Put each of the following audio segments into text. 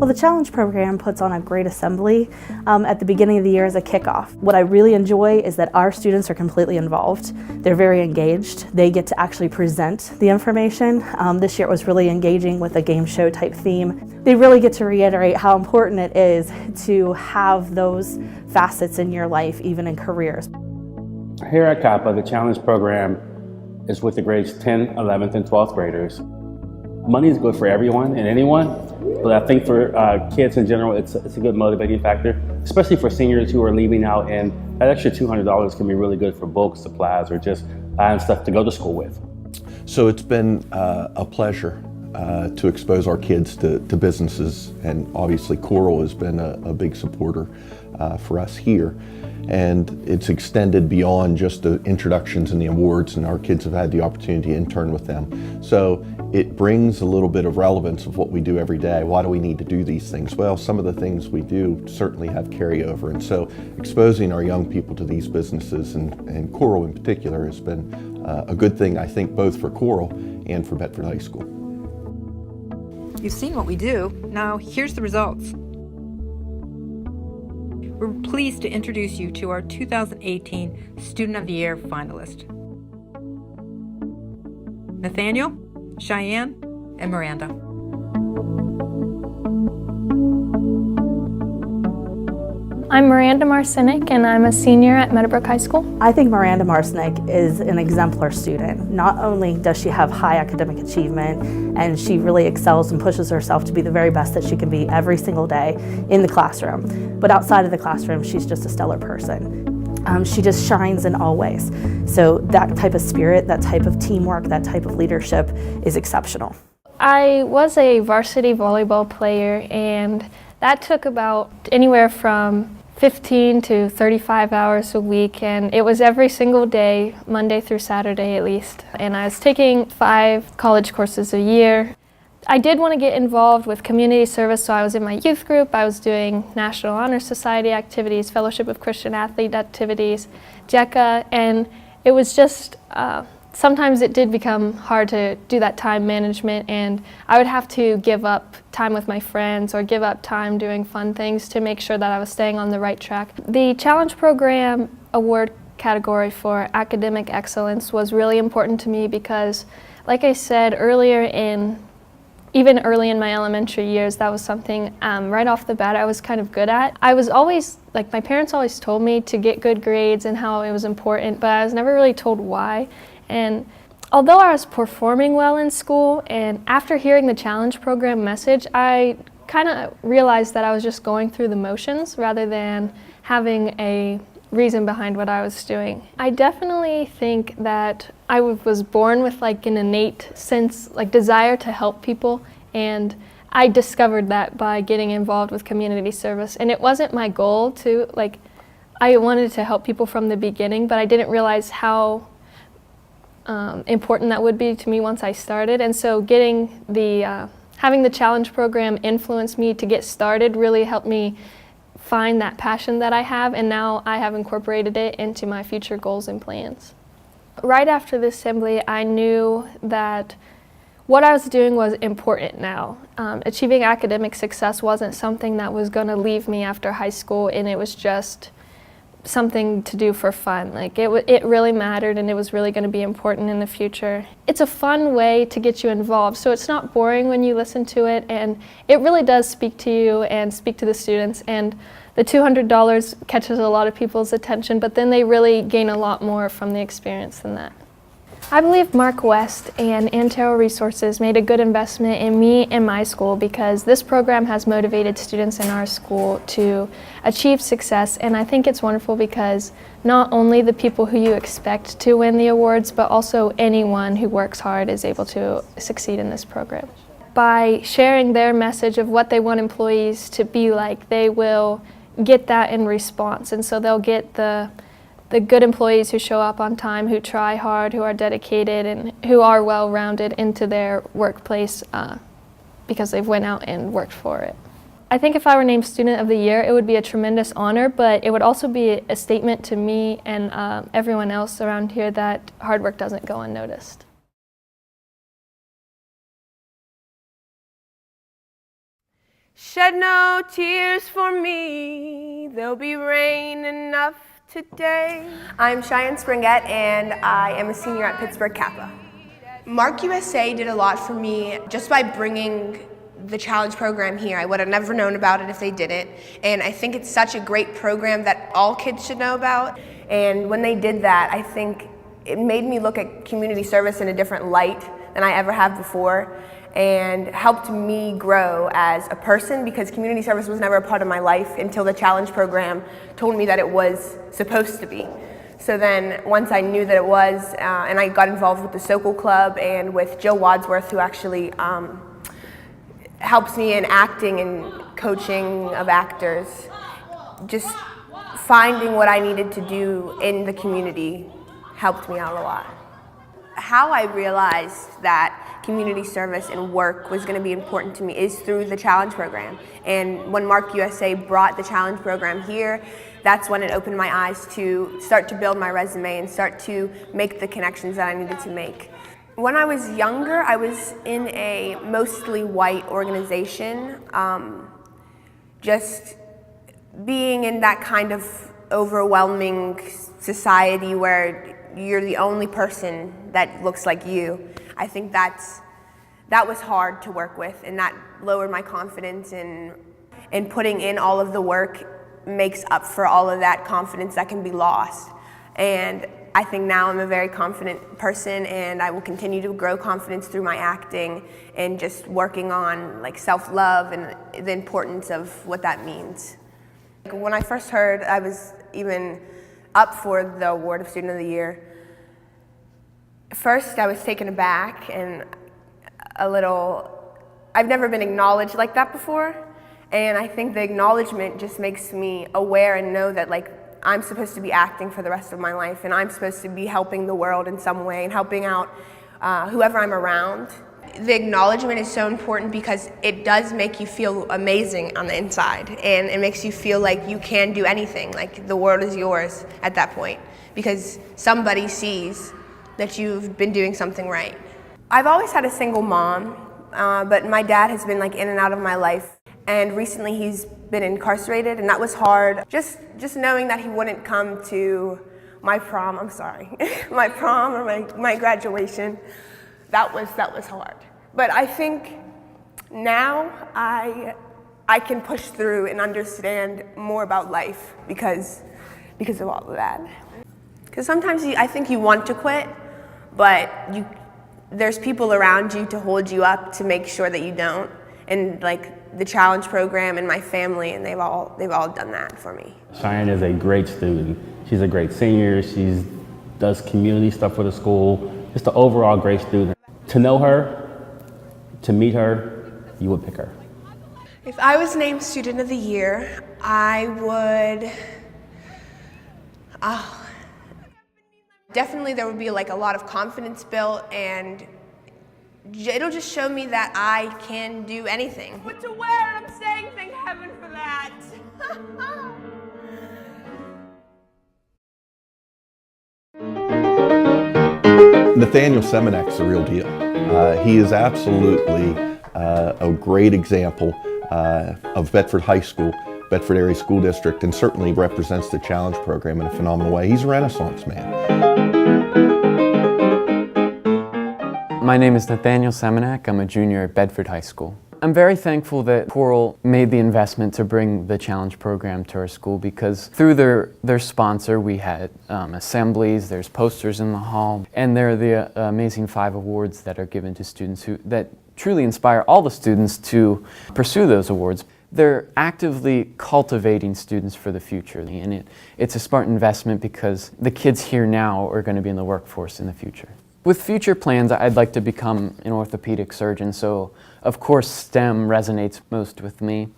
Well, the Challenge program puts on a great assembly at the beginning of the year as a kickoff. What I really enjoy is that our students are completely involved. They're very engaged. They get to actually present the information. This year it was really engaging with a game show type theme. They really get to reiterate how important it is to have those facets in your life, even in careers. Here at KAPLET, the Challenge program is with the grades 10th, 11th, and 12th graders. Money is good for everyone and anyone, but I think for kids in general, it's a good motivating factor, especially for seniors who are leaving out, and that extra $200 can be really good for books, supplies, or just buying stuff to go to school with. So it's been a pleasure to expose our kids to businesses, and obviously Coral has been a big supporter for us here. And it's extended beyond just the introductions and the awards, and our kids have had the opportunity to intern with them. So it brings a little bit of relevance of what we do every day. Why do we need to do these things? Well, some of the things we do certainly have carryover, and so exposing our young people to these businesses, and Coral in particular, has been a good thing, I think, both for Coral and for Bedford High School. You've seen what we do. Now here's the results. We're pleased to introduce you to our 2018 Student of the Year finalist. Nathaniel, Cheyenne, and Miranda. I'm Miranda Marcinek, and I'm a senior at Meadowbrook High School. I think Miranda Marcinek is an exemplar student. Not only does she have high academic achievement, and she really excels and pushes herself to be the very best that she can be every single day in the classroom, but outside of the classroom, she's just a stellar person. She just shines in all ways. So that type of spirit, that type of teamwork, that type of leadership is exceptional. I was a varsity volleyball player, and that took about anywhere from 15 to 35 hours a week, and it was every single day, Monday through Saturday at least. And I was taking 5 college courses a year. I did want to get involved with community service, so I was in my youth group, I was doing National Honor Society activities, Fellowship of Christian Athlete activities, JECA, and it was just, sometimes it did become hard to do that time management, and I would have to give up time with my friends or give up time doing fun things to make sure that I was staying on the right track. The Challenge Program award category for academic excellence was really important to me because, like I said earlier, even early in my elementary years, that was something right off the bat I was kind of good at. I was always, like, my parents always told me to get good grades and how it was important, but I was never really told why. And although I was performing well in school, and after hearing the Challenge Program message, I kind of realized that I was just going through the motions rather than having a reason behind what I was doing. I definitely think that I was born with like an innate sense, like desire to help people, and I discovered that by getting involved with community service. And it wasn't my goal to, like, I wanted to help people from the beginning, but I didn't realize how important that would be to me once I started. And so getting having the Challenge Program influence me to get started really helped me find that passion that I have, and now I have incorporated it into my future goals and plans. Right after the assembly, I knew that what I was doing was important now. Achieving academic success wasn't something that was going to leave me after high school, and it was just something to do for fun. Like it really mattered, and it was really going to be important in the future. It's a fun way to get you involved, so it's not boring when you listen to it, and it really does speak to you and speak to the students. And the $200 catches a lot of people's attention, but then they really gain a lot more from the experience than that. I believe Mark West and Antero Resources made a good investment in me and my school, because this program has motivated students in our school to achieve success, and I think it's wonderful because not only the people who you expect to win the awards, but also anyone who works hard is able to succeed in this program. By sharing their message of what they want employees to be like, they will get that in response, and so they'll get the good employees who show up on time, who try hard, who are dedicated, and who are well-rounded into their workplace because they've went out and worked for it. I think if I were named Student of the Year, it would be a tremendous honor, but it would also be a statement to me and everyone else around here that hard work doesn't go unnoticed. Shed no tears for me, there'll be rain enough today. I'm Cheyenne Springett, and I am a senior at Pittsburgh Kappa. Mark USA did a lot for me just by bringing the challenge program here. I would have never known about it if they didn't, and I think it's such a great program that all kids should know about. And when they did that, I think it made me look at community service in a different light than I ever have before, and helped me grow as a person, because community service was never a part of my life until the challenge program told me that it was supposed to be. So then once I knew that it was, and I got involved with the Sokol Club and with Joe Wadsworth, who actually helps me in acting and coaching of actors, just finding what I needed to do in the community helped me out a lot. How I realized that community service and work was going to be important to me is through the challenge program. And when Mark USA brought the challenge program here, that's when it opened my eyes to start to build my resume and start to make the connections that I needed to make. When I was younger, I was in a mostly white organization. Just being in that kind of overwhelming society where you're the only person that looks like you, I think that was hard to work with, and that lowered my confidence, and putting in all of the work makes up for all of that confidence that can be lost. And I think now I'm a very confident person, and I will continue to grow confidence through my acting and just working on like self-love and the importance of what that means. When I first heard I was even up for the award of Student of the Year, first I was taken aback and I've never been acknowledged like that before, and I think the acknowledgement just makes me aware and know that like I'm supposed to be acting for the rest of my life, and I'm supposed to be helping the world in some way and helping out whoever I'm around. The acknowledgement is so important because it does make you feel amazing on the inside, and it makes you feel like you can do anything, like the world is yours at that point, because somebody sees that you've been doing something right. I've always had a single mom, but my dad has been like in and out of my life, and recently he's been incarcerated, and that was hard. Just knowing that he wouldn't come to my prom, my prom or my graduation, that was hard. But I think now I can push through and understand more about life because of all of that. Because sometimes I think you want to quit, but there's people around you to hold you up to make sure that you don't. And like the challenge program and my family, and they've all done that for me. Cheyenne is a great student. She's a great senior. She does community stuff for the school. Just an overall great student. To know her, to meet her, you would pick her. If I was named Student of the Year, I would, definitely there would be like a lot of confidence built, and it'll just show me that I can do anything. What to wear, I'm saying thank heaven for that. Nathaniel SEMANEK's the real deal. He is absolutely a great example of Bedford High School, Bedford Area School District, and certainly represents the challenge program in a phenomenal way. He's a Renaissance man. My name is Nathaniel SEMANEK. I'm a junior at Bedford High School. I'm very thankful that Coral made the investment to bring the challenge program to our school, because through their sponsor we had assemblies, there's posters in the hall, and there are the amazing 5 awards that are given to students that truly inspire all the students to pursue those awards. They're actively cultivating students for the future, and it's a smart investment because the kids here now are going to be in the workforce in the future. With future plans, I'd like to become an orthopedic surgeon, so of course STEM resonates most with me.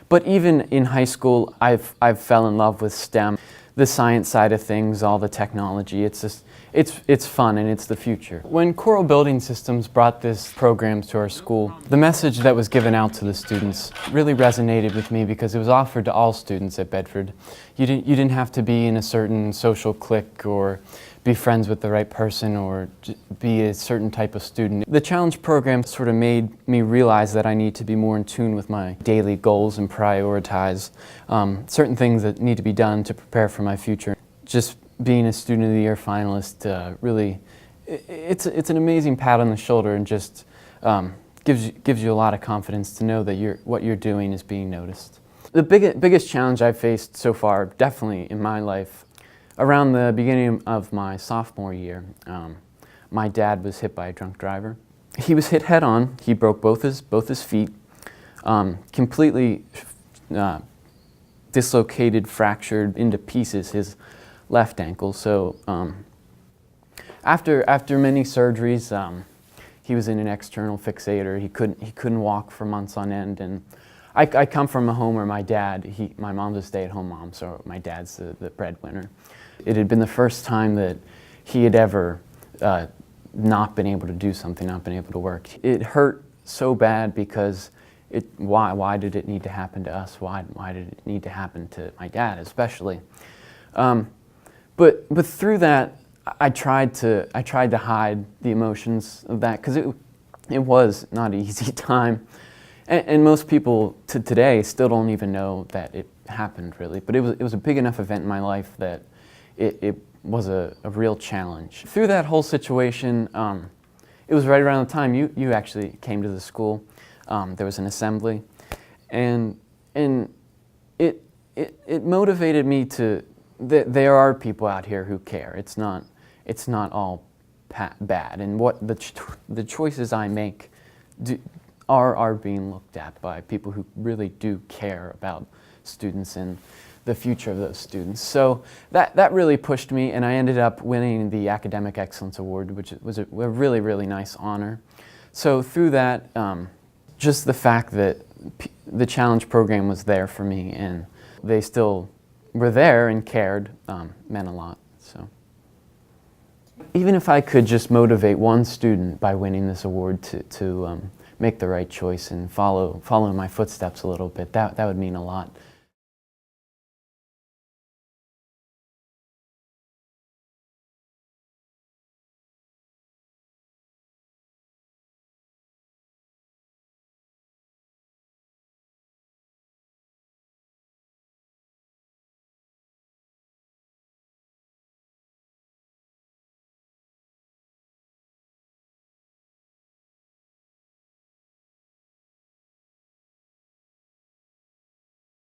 But even in high school, I've fell in love with STEM. The science side of things, all the technology, it's it's fun and it's the future. When Choral Building Systems brought this program to our school, the message that was given out to the students really resonated with me because it was offered to all students at Bedford. You didn't have to be in a certain social clique or be friends with the right person or be a certain type of student. The challenge program sort of made me realize that I need to be more in tune with my daily goals and prioritize certain things that need to be done to prepare for my future. Just being a Student of the Year finalist, really, it's an amazing pat on the shoulder and just gives you a lot of confidence to know that what you're doing is being noticed. The biggest challenge I've faced so far, definitely in my life, around the beginning of my sophomore year, my dad was hit by a drunk driver. He was hit head on. He broke both his feet, completely dislocated, fractured into pieces his left ankle. So after many surgeries, he was in an external fixator. He couldn't walk for months on end. And I come from a home where my mom's a stay-at-home mom, so my dad's the breadwinner. It had been the first time that he had ever not been able to do something, not been able to work. It hurt so bad because why did it need to happen to us? Why did it need to happen to my dad especially? But through that, I tried to hide the emotions of that because it was not an easy time. And most people today still don't even know that it happened really. But it was a big enough event in my life that it was a real challenge. Through that whole situation, it was right around the time you actually came to the school. There was an assembly, and it motivated me to that there are people out here who care. It's not all bad, and what the choices I make are being looked at by people who really do care about students and the future of those students. So that really pushed me, and I ended up winning the Academic Excellence Award, which was a really, really nice honor. So through that, just the fact that the challenge program was there for me and they still were there and cared meant a lot. So even if I could just motivate one student by winning this award to make the right choice and follow in my footsteps a little bit, that would mean a lot.